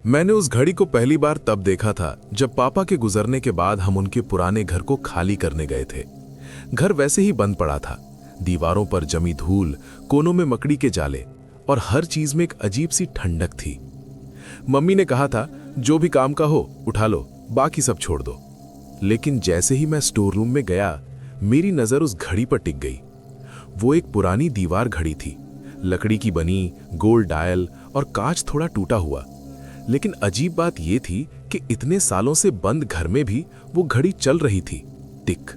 मैंने उस घड़ी को पहली बार तब देखा था जब पापा के गुजरने के बाद हम उनके पुराने घर को खाली करने गए थे। घर वैसे ही बंद पड़ा था, दीवारों पर जमी धूल, कोनों में मकड़ी के जाले और हर चीज में एक अजीब सी ठंडक थी। मम्मी ने कहा था, जो भी काम का हो उठा लो, बाकी सब छोड़ दो। लेकिन जैसे ही मैं स्टोर रूम में गया, मेरी नजर उस घड़ी पर टिक गई। वो एक पुरानी दीवार घड़ी थी, लकड़ी की बनी, गोल डायल और कांच थोड़ा टूटा हुआ। लेकिन अजीब बात यह थी कि इतने सालों से बंद घर में भी वो घड़ी चल रही थी, टिक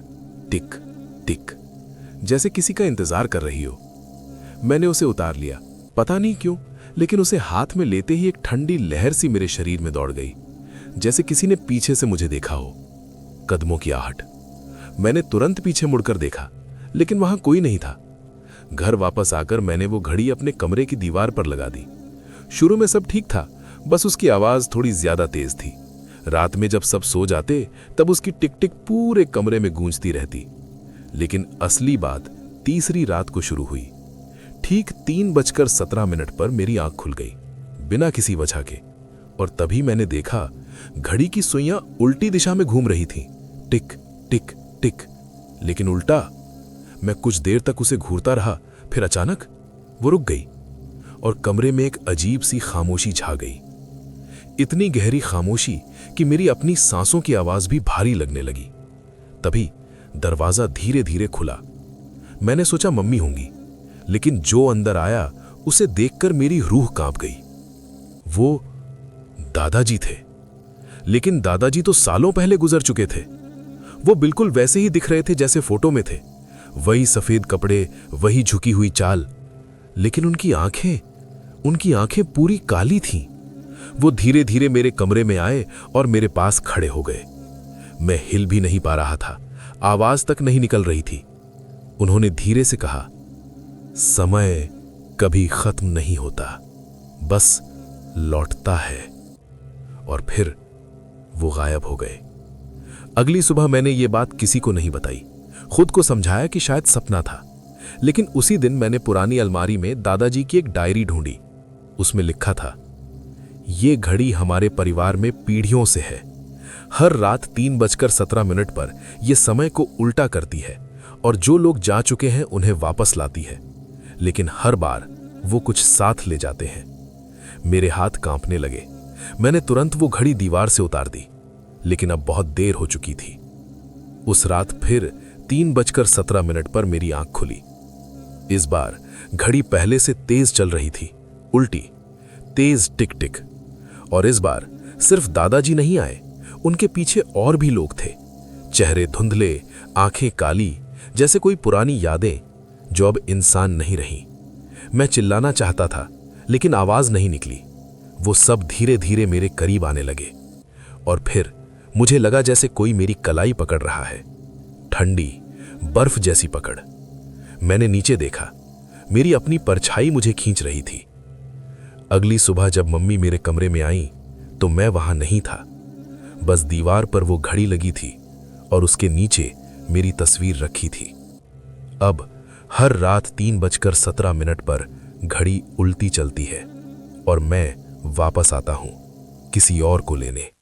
टिक टिक, जैसे किसी का इंतजार कर रही हो। मैंने उसे उतार लिया, पता नहीं क्यों, लेकिन उसे हाथ में लेते ही एक ठंडी लहर सी मेरे शरीर में दौड़ गई, जैसे किसी ने पीछे से मुझे देखा हो। कदमों की आहट। मैंने तुरंत पीछे मुड़कर देखा, लेकिन वहां कोई नहीं था। घर वापस आकर मैंने वो घड़ी अपने कमरे की दीवार पर लगा दी। शुरू में सब ठीक था, बस उसकी आवाज थोड़ी ज्यादा तेज थी। रात में जब सब सो जाते तब उसकी टिक टिक पूरे कमरे में गूंजती रहती। लेकिन असली बात तीसरी रात को शुरू हुई। ठीक 3:17 पर मेरी आंख खुल गई, बिना किसी वजह के। और तभी मैंने देखा घड़ी की सुइयां उल्टी दिशा में घूम रही थीं, टिक टिक टिक, लेकिन उल्टा। मैं कुछ देर तक उसे घूरता रहा, फिर अचानक वो रुक गई और कमरे में एक अजीब सी खामोशी छा गई। इतनी गहरी खामोशी कि मेरी अपनी सांसों की आवाज भी भारी लगने लगी। तभी दरवाजा धीरे धीरे खुला। मैंने सोचा मम्मी होंगी, लेकिन जो अंदर आया उसे देखकर मेरी रूह कांप गई। वो दादाजी थे, लेकिन दादाजी तो सालों पहले गुजर चुके थे। वो बिल्कुल वैसे ही दिख रहे थे जैसे फोटो में थे, वही सफेद कपड़े, वही झुकी हुई चाल, लेकिन उनकी आंखें पूरी काली थीं। वो धीरे धीरे मेरे कमरे में आए और मेरे पास खड़े हो गए। मैं हिल भी नहीं पा रहा था, आवाज तक नहीं निकल रही थी। उन्होंने धीरे से कहा, समय कभी खत्म नहीं होता, बस लौटता है। और फिर वो गायब हो गए। अगली सुबह मैंने ये बात किसी को नहीं बताई, खुद को समझाया कि शायद सपना था। लेकिन उसी दिन मैंने पुरानी अलमारी में दादाजी की एक डायरी ढूंढी। उसमें लिखा था, ये घड़ी हमारे परिवार में पीढ़ियों से है। हर रात 3:17 पर यह समय को उल्टा करती है और जो लोग जा चुके हैं उन्हें वापस लाती है। लेकिन हर बार वो कुछ साथ ले जाते हैं। मेरे हाथ कांपने लगे। मैंने तुरंत वो घड़ी दीवार से उतार दी, लेकिन अब बहुत देर हो चुकी थी। उस रात फिर 3:17 पर मेरी आंख खुली। इस बार घड़ी पहले से तेज चल रही थी, उल्टी, तेज टिक टिक। और इस बार सिर्फ दादाजी नहीं आए, उनके पीछे और भी लोग थे। चेहरे धुंधले, आंखें काली, जैसे कोई पुरानी यादें जो अब इंसान नहीं रही। मैं चिल्लाना चाहता था, लेकिन आवाज नहीं निकली। वो सब धीरे धीरे मेरे करीब आने लगे और फिर मुझे लगा जैसे कोई मेरी कलाई पकड़ रहा है, ठंडी बर्फ जैसी पकड़। मैंने नीचे देखा, मेरी अपनी परछाई मुझे खींच रही थी। अगली सुबह जब मम्मी मेरे कमरे में आई तो मैं वहां नहीं था, बस दीवार पर वो घड़ी लगी थी और उसके नीचे मेरी तस्वीर रखी थी। अब हर रात 3:17 पर घड़ी उल्टी चलती है और मैं वापस आता हूं किसी और को लेने।